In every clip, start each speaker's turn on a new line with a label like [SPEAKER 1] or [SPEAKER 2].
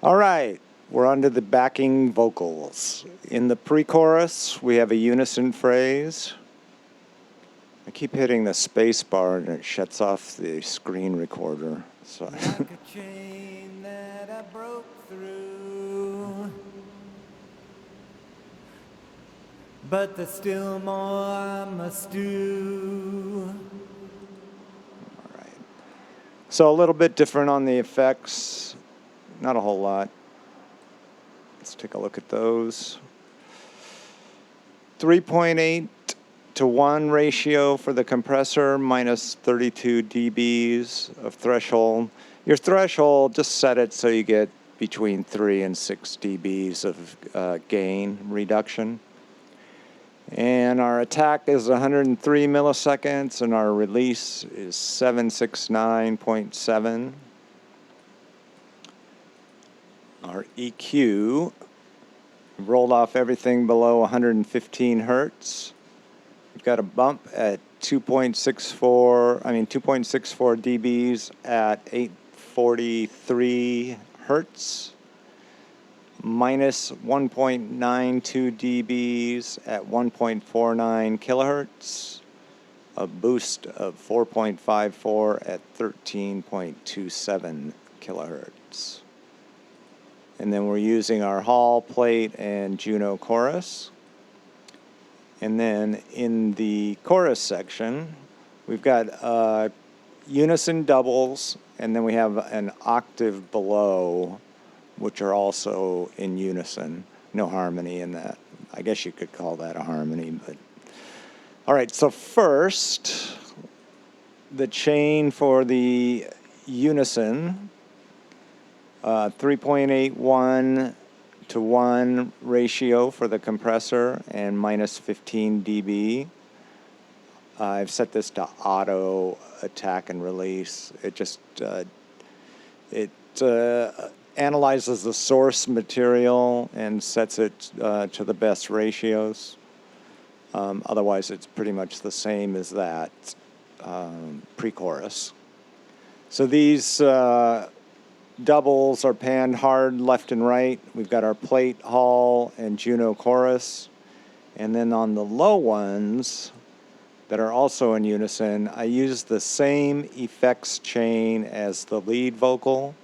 [SPEAKER 1] All right, we're on to the backing vocals. In the pre-chorus, we have a unison phrase. I keep hitting the space bar and it shuts off the screen recorder. So
[SPEAKER 2] Like a chain that I broke through, but there's still more I must do.
[SPEAKER 1] all right. So a little bit different on the effects. Not a whole lot. Let's take a look at those. 3.8 to 1 ratio for the compressor, minus 32 dBs of threshold. Your threshold, just set it so you get between 3 and 6 dBs of gain reduction. And our attack is 103 milliseconds, and our release is 769.7. Our EQ rolled off everything below 115 hertz. We've got a bump at 2.64 dBs at 843 hertz, minus 1.92 dBs at 1.49 kilohertz, a boost of 4.54 at 13.27 kilohertz. And then we're using our Hall plate and Juno chorus. And then in the chorus section, we've got unison doubles, and then we have an octave below, which are also in unison. No harmony in that. I guess you could call that a harmony, but. All right, so first, the chain for the unison. 3.81 to 1 ratio for the compressor and minus 15 dB. I've set this to auto attack and release. It just analyzes the source material and sets it to the best ratios. Otherwise, it's pretty much the same as that pre-chorus. So these doubles are panned hard left and right. We've got our plate, Hall, and Juno chorus. And then on the low ones that are also in unison, I use the same effects chain as the lead vocal.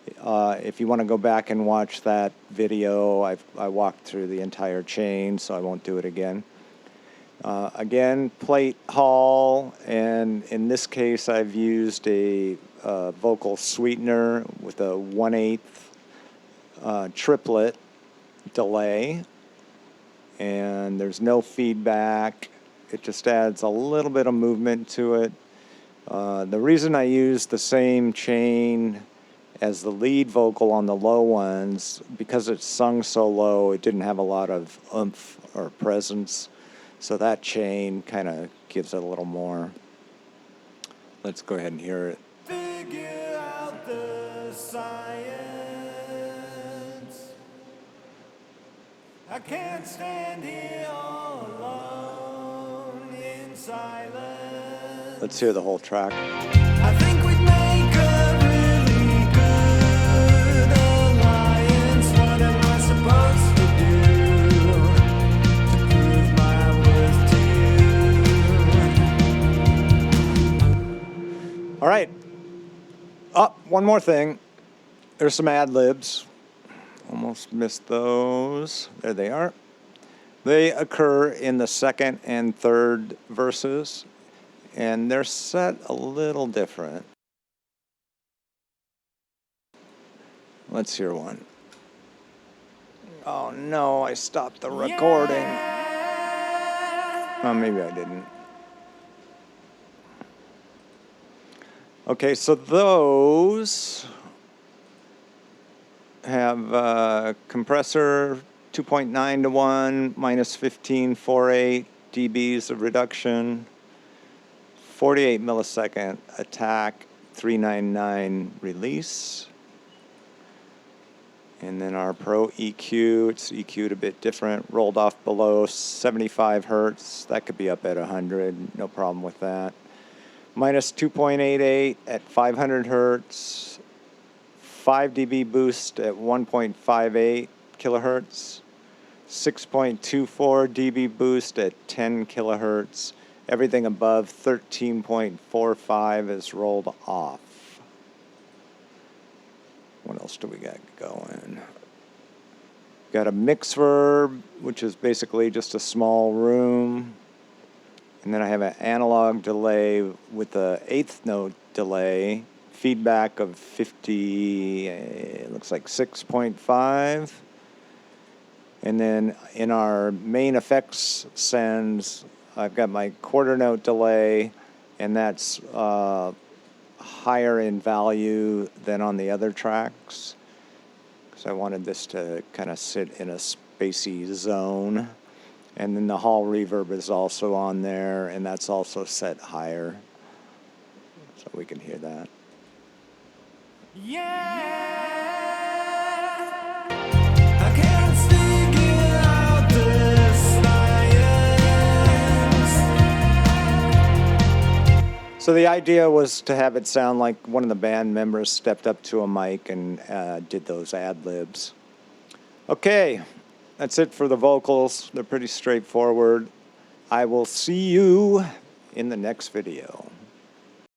[SPEAKER 1] If you want to go back and watch that video, I walked through the entire chain, so I won't do it again. Again, plate, Hall, and in this case I've used a vocal sweetener with a 1/8 triplet delay, and there's no feedback. It just adds a little bit of movement to it. The reason I use the same chain as the lead vocal on the low ones, because it's sung so low, it didn't have a lot of oomph or presence. So that chain kind of gives it a little more. Let's go ahead and hear it.
[SPEAKER 2] Figure out the science. I can't stand here all alone in silence.
[SPEAKER 1] Let's hear the whole track.
[SPEAKER 2] I think we'd make a really good alliance. What am I supposed to do to prove my worth to you?
[SPEAKER 1] All right. Oh, one more thing. There's some ad-libs. Almost missed those. There they are. They occur in the second and third verses, and they're set a little different. Let's hear one. Oh no, I stopped the recording. Oh, maybe I didn't. Okay, so those have compressor 2.9 to 1, minus 15.48 dBs of reduction, 48 millisecond attack, 399 release. And then our Pro EQ, it's EQ'd a bit different, rolled off below 75 hertz. That could be up at 100, no problem with that. Minus 2.88 at 500 hertz, 5 dB boost at 1.58 kilohertz, 6.24 dB boost at 10 kilohertz. Everything above 13.45 is rolled off. What else do we got going? Got a mix verb, which is basically just a small room. And then I have an analog delay with the 1/8 note delay, feedback of 50, it looks like 6.5. And then in our main effects sends, I've got my 1/4 note delay, and that's higher in value than on the other tracks. So I wanted this to kind of sit in a spacey zone. And then the hall reverb is also on there, and that's also set higher. So we can hear that.
[SPEAKER 2] I can't figure out the science.
[SPEAKER 1] So the idea was to have it sound like one of the band members stepped up to a mic and did those ad-libs. Okay, that's it for the vocals. They're pretty straightforward. I will see you in the next video.